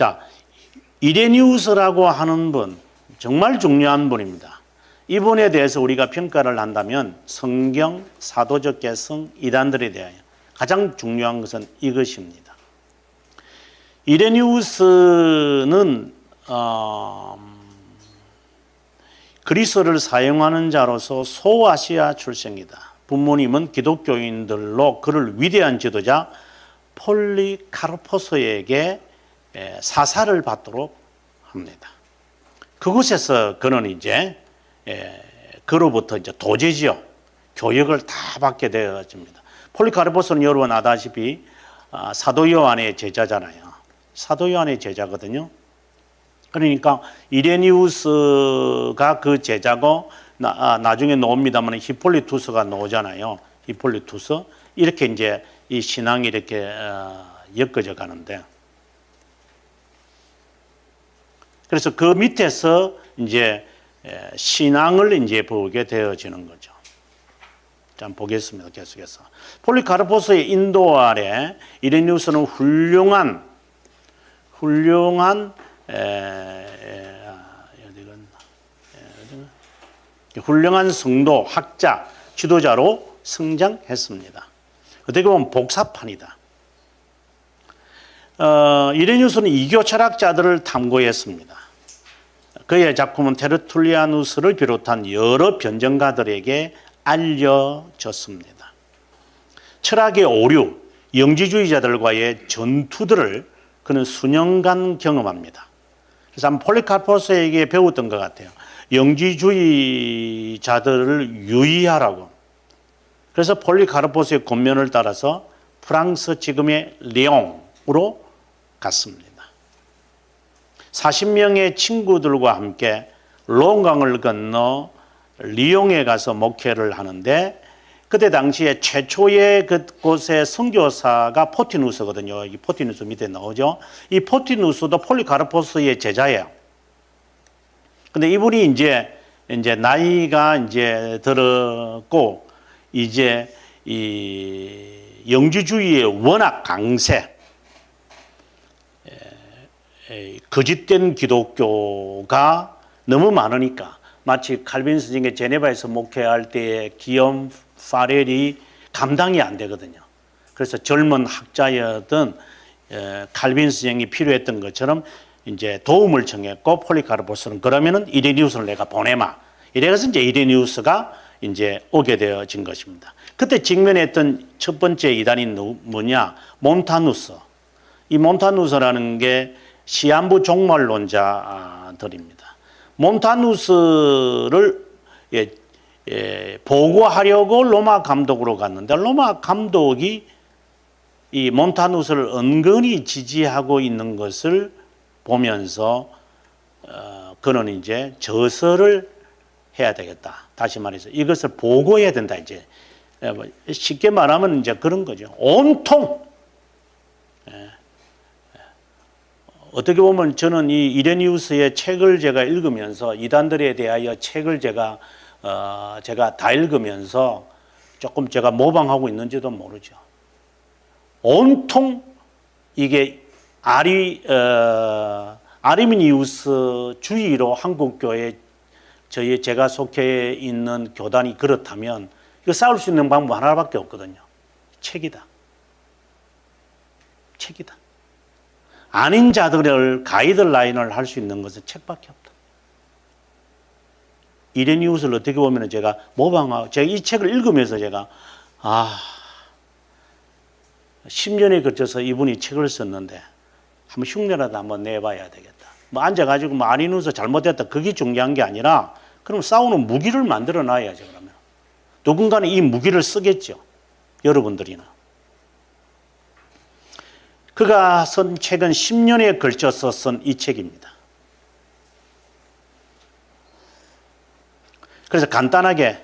자, 이레니우스라고 하는 분, 정말 중요한 분입니다. 이분에 대해서 우리가 평가를 한다면 성경, 사도적 개성, 이단들에 대하여 가장 중요한 것은 이것입니다. 이레니우스는 그리스어를 사용하는 자로서 소아시아 출생이다. 부모님은 기독교인들로 그를 위대한 지도자 폴리카르포스에게 사사를 받도록 합니다. 그곳에서 그는 이제 그로부터 이제 도제지요 교육을 다 받게 되어집니다. 폴리카르포스는 여러분 아다시피 사도 요한의 제자잖아요. 사도 요한의 제자거든요. 그러니까 이레니우스가 그 제자고 나중에 나옵니다만 히폴리투스가 나오잖아요. 히폴리투스 이렇게 이제 이 신앙이 이렇게 엮어져 가는데, 그래서 그 밑에서 이제 신앙을 이제 보게 되어지는 거죠. 자, 한번 보겠습니다. 계속해서 폴리카르포스의 인도 아래 이레니우스는 훌륭한 성도, 학자, 지도자로 성장했습니다. 어떻게 보면 복사판이다. 이레니우스는 이교 철학자들을 탐구했습니다. 그의 작품은 테르툴리아누스를 비롯한 여러 변정가들에게 알려졌습니다. 철학의 오류, 영지주의자들과의 전투들을 그는 수년간 경험합니다. 그래서 한번 폴리카르포스에게 배웠던 것 같아요. 영지주의자들을 유의하라고. 그래서 폴리카르포스의 권면을 따라서 프랑스 지금의 리옹으로 갔습니다. 40명의 친구들과 함께 롱강을 건너 리옹에 가서 목회를 하는데, 그때 당시에 최초의 그곳의 선교사가 포티누스거든요. 이 포티누스 밑에 나오죠. 이 포티누스도 폴리카르포스의 제자예요. 근데 이분이 이제 나이가 이제 들었고, 이제 이 영지주의의 워낙 강세, 거짓된 기독교가 너무 많으니까, 마치 칼빈 스승의 제네바에서 목회할 때의 기욤 파렐이 감당이 안 되거든요. 그래서 젊은 학자였던 칼빈 스승이 필요했던 것처럼 이제 도움을 청했고, 폴리카르포스는 그러면은 이레니우스를 내가 보내마. 이래서 이제 이레니우스가 이제 오게 되어진 것입니다. 그때 직면했던 첫 번째 이단이 뭐냐? 몬타누스. 이 몬타누스라는 게 시한부 종말론자들입니다. 몬타누스를 보고하려고 로마 감독으로 갔는데, 로마 감독이 이 몬타누스를 은근히 지지하고 있는 것을 보면서 그는 이제 저서를 해야 되겠다. 다시 말해서 이것을 보고해야 된다. 이제 쉽게 말하면 이제 그런 거죠. 온통 어떻게 보면 저는 이 이레니우스의 책을 제가 읽으면서, 이단들에 대하여 책을 제가 다 읽으면서 조금 제가 모방하고 있는지도 모르죠. 온통 이게 아리미니우스 주의로 한국교회 제가 속해 있는 교단이 그렇다면 이거 싸울 수 있는 방법 하나밖에 없거든요. 책이다. 책이다. 아닌 자들을 가이드라인을 할 수 있는 것은 책밖에 없다. 이레니우스를 어떻게 보면 제가 모방하고, 제가 이 책을 읽으면서 제가 10년에 걸쳐서 이분이 책을 썼는데 한번 흉내라도 한번 내봐야 되겠다. 뭐 앉아가지고 뭐 아리누스 잘못됐다, 그게 중요한 게 아니라, 그럼 싸우는 무기를 만들어 놔야죠. 그러면 누군가는 이 무기를 쓰겠죠. 여러분들이나. 그가 쓴 책은 10년에 걸쳐서 쓴 이 책입니다. 그래서 간단하게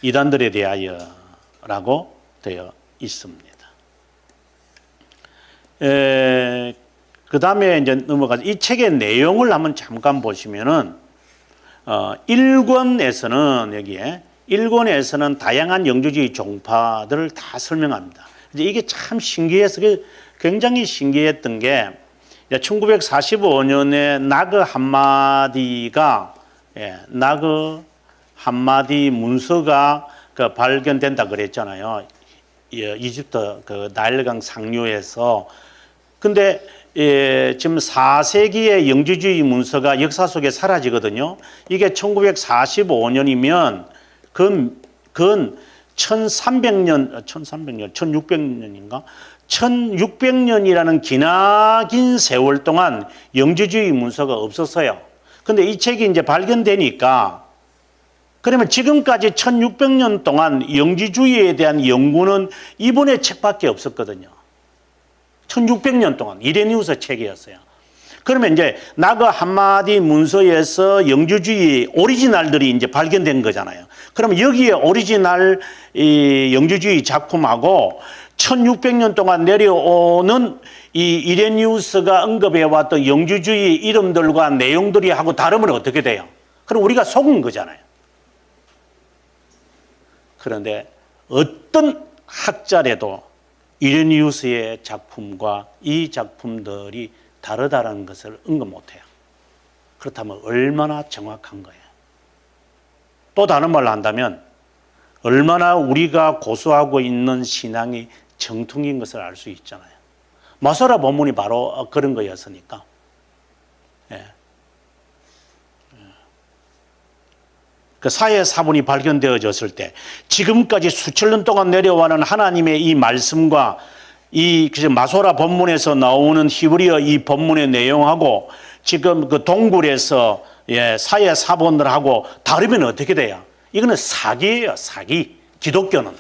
이단들에 대하여라고 되어 있습니다. 그 다음에 이제 넘어가서 이 책의 내용을 한번 잠깐 보시면은 1권에서는 여기에 1권에서는 다양한 영주주의 종파들을 다 설명합니다. 이제 이게 참 신기해서 굉장히 신기했던 게, 1945년에 나그 함마디가 나그 함마디 문서가 발견된다 그랬잖아요. 이집트 그 나일강 상류에서. 근데 지금 4세기의 영지주의 문서가 역사 속에 사라지거든요. 이게 1945년이면 근 1300년, 1600년인가? 1600년이라는 기나긴 세월 동안 영지주의 문서가 없었어요. 근데 이 책이 이제 발견되니까, 그러면 지금까지 1600년 동안 영지주의에 대한 연구는 이분의 책밖에 없었거든요. 1600년 동안 이레니우스 책이었어요. 그러면 이제 나그 함마디 문서에서 영주주의 오리지널들이 이제 발견된 거잖아요. 그럼 여기에 오리지널 이 영주주의 작품하고 1600년 동안 내려오는 이 이레니우스가 언급해왔던 영주주의 이름들과 내용들이 하고 다르면 어떻게 돼요? 그럼 우리가 속은 거잖아요. 그런데 어떤 학자라도 이레니우스의 작품과 이 작품들이 다르다는 것을 언급 못해요. 그렇다면 얼마나 정확한 거예요. 또 다른 말로 한다면 얼마나 우리가 고수하고 있는 신앙이 정통인 것을 알 수 있잖아요. 마소라 본문이 바로 그런 거였으니까. 그 사회 사본이 발견되어졌을 때 지금까지 수천 년 동안 내려와는 하나님의 이 말씀과 이 마소라 본문에서 나오는 히브리어 이 본문의 내용하고 지금 그 동굴에서 사회 사본들하고 다르면 어떻게 돼요? 이거는 사기예요, 사기. 기독교는.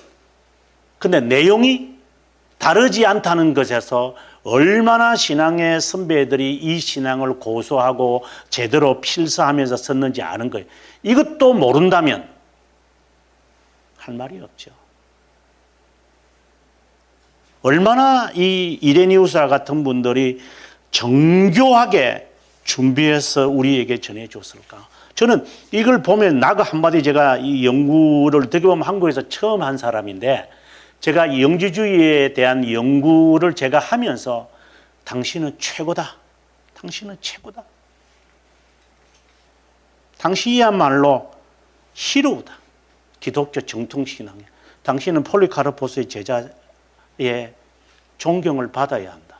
근데 내용이 다르지 않다는 것에서 얼마나 신앙의 선배들이 이 신앙을 고수하고 제대로 필사하면서 썼는지 아는 거예요. 이것도 모른다면 할 말이 없죠. 얼마나 이 이레니우스와 같은 분들이 정교하게 준비해서 우리에게 전해줬을까. 저는 이걸 보면 나그 한마디 제가 이 연구를 어떻게 보면 한국에서 처음 한 사람인데 제가 이 영지주의에 대한 연구를 제가 하면서 당신은 최고다. 당신은 최고다. 당신이야말로 히로우다. 기독교 정통신앙이야. 당신은 폴리카르포스의 제자의 존경을 받아야 한다.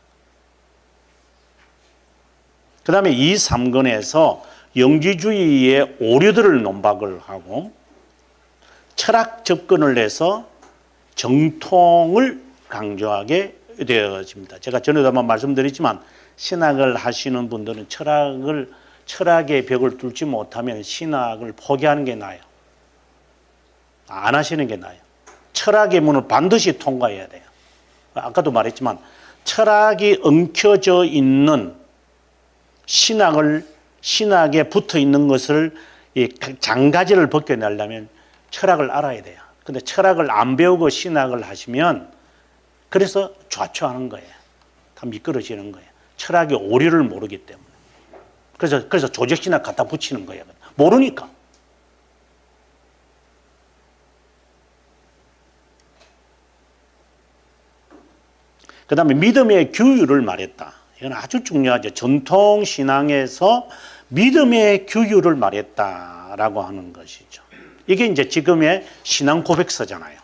그 다음에 이 3권에서 영지주의의 오류들을 논박을 하고 철학 접근을 해서 정통을 강조하게 되어집니다. 제가 전에도 한번 말씀드렸지만 신학을 하시는 분들은 철학의 벽을 뚫지 못하면 신학을 포기하는 게 나아요. 안 하시는 게 나아요. 철학의 문을 반드시 통과해야 돼요. 아까도 말했지만 철학이 엉켜져 있는 신학에 붙어 있는 것을 이 장가지를 벗겨내려면 철학을 알아야 돼요. 근데 철학을 안 배우고 신학을 하시면 그래서 좌초하는 거예요. 다 미끄러지는 거예요. 철학의 오류를 모르기 때문에. 그래서 조직신학 갖다 붙이는 거예요. 모르니까. 그 다음에 믿음의 규율을 말했다. 이건 아주 중요하죠. 전통신앙에서 믿음의 규율을 말했다라고 하는 것이죠. 이게 이제 지금의 신앙 고백서잖아요.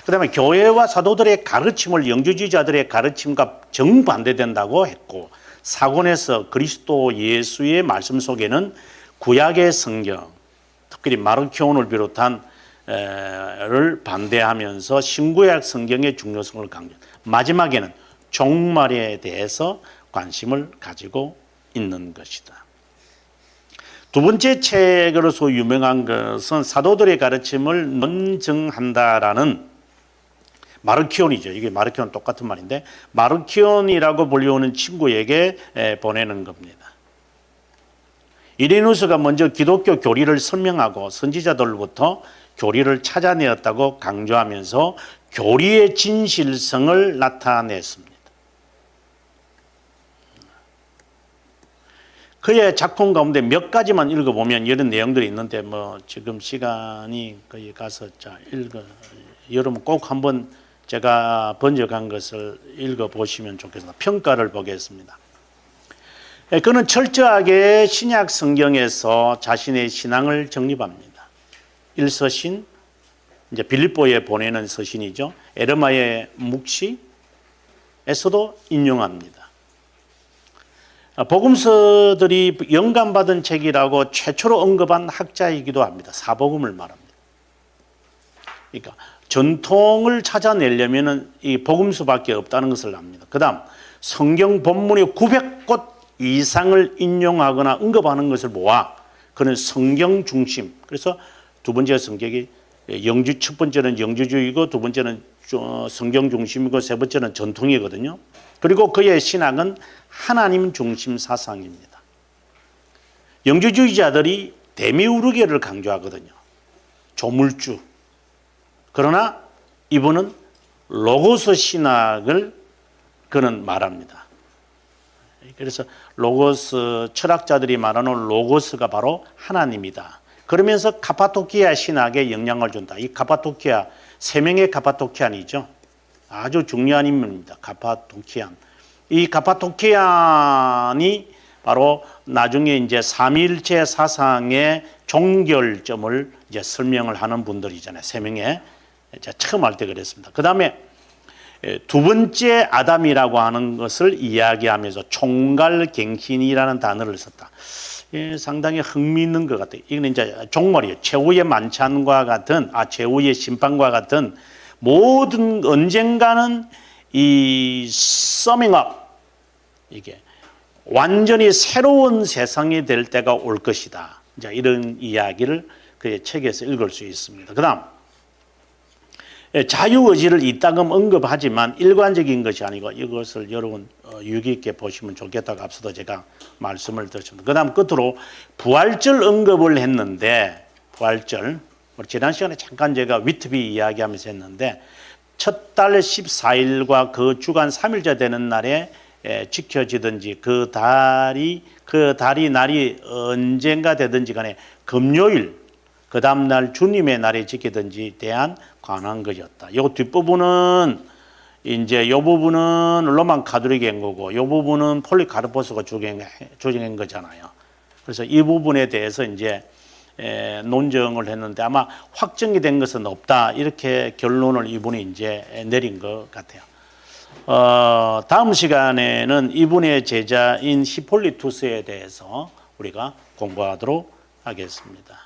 그 다음에 교회와 사도들의 가르침을 영주주의자들의 가르침과 정반대된다고 했고, 사권에서 그리스도 예수의 말씀 속에는 구약의 성경, 특별히 마르키온을 비롯한 를 반대하면서 신구약 성경의 중요성을 강조. 마지막에는 종말에 대해서 관심을 가지고 있는 것이다. 두 번째 책으로서 유명한 것은 사도들의 가르침을 논증한다라는 마르키온이죠. 이게 마르키온 똑같은 말인데 마르키온이라고 불리우는 친구에게 보내는 겁니다. 이레누스가 먼저 기독교 교리를 설명하고 선지자들로부터 교리를 찾아내었다고 강조하면서 교리의 진실성을 나타냈습니다. 그의 작품 가운데 몇 가지만 읽어보면 이런 내용들이 있는데 뭐 지금 시간이 거의 가서 여러분 꼭 한번 제가 번역한 것을 읽어보시면 좋겠습니다. 평가를 보겠습니다. 그는 철저하게 신약 성경에서 자신의 신앙을 정립합니다. 1서신, 이제 빌립보에 보내는 서신이죠. 에르마의 묵시에서도 인용합니다. 복음서들이 영감받은 책이라고 최초로 언급한 학자이기도 합니다. 사복음을 말합니다. 그러니까 전통을 찾아내려면 이 복음서밖에 없다는 것을 압니다. 그 다음 성경 본문의 900곳 이상을 인용하거나 언급하는 것을 보아 그는 성경 중심, 그래서 두 번째 성격이 첫 번째는 영주주의고 두 번째는 성경 중심이고 세 번째는 전통이거든요. 그리고 그의 신학은 하나님 중심 사상입니다. 영주주의자들이 데미우르게를 강조하거든요. 조물주. 그러나 이분은 로고스 신학을 그는 말합니다. 그래서 로고스, 철학자들이 말하는 로고스가 바로 하나님이다. 그러면서 카파도키아 신학에 영향을 준다. 이 카파도키아, 세 명의 카파도키안이죠. 아주 중요한 인물입니다. 카파도키안. 이 카파도키안이 바로 나중에 이제 삼위일체 사상의 종결점을 이제 설명을 하는 분들이잖아요. 세 명의. 처음 할 때 그랬습니다. 그 다음에 두 번째 아담이라고 하는 것을 이야기하면서 총갈갱신이라는 단어를 썼다. 상당히 흥미있는 것 같아요. 이건 이제 종말이에요. 최후의 만찬과 같은, 최후의 심판과 같은 모든 언젠가는 이 서밍업, 이게 완전히 새로운 세상이 될 때가 올 것이다. 이제 이런 이야기를 그의 책에서 읽을 수 있습니다. 그 다음, 자유의지를 이따금 언급하지만 일관적인 것이 아니고 이것을 여러분 유익 있게 보시면 좋겠다고 앞서도 제가 말씀을 드렸습니다. 그 다음 끝으로 부활절 언급을 했는데, 부활절, 지난 시간에 잠깐 제가 위트비 이야기하면서 했는데 첫 달 14일과 그 주간 3일째 되는 날에 지켜지든지 그 날이 언젠가 되든지 간에 금요일 그 다음날 주님의 날에 지키든지 대한 관한 것이었다. 이 뒷부분은 이제 이 부분은 로만 가톨릭인 거고 이 부분은 폴리카르포스가 조정한 거잖아요. 그래서 이 부분에 대해서 이제 논정을 했는데 아마 확정이 된 것은 없다. 이렇게 결론을 이분이 이제 내린 것 같아요. 다음 시간에는 이분의 제자인 히폴리투스에 대해서 우리가 공부하도록 하겠습니다.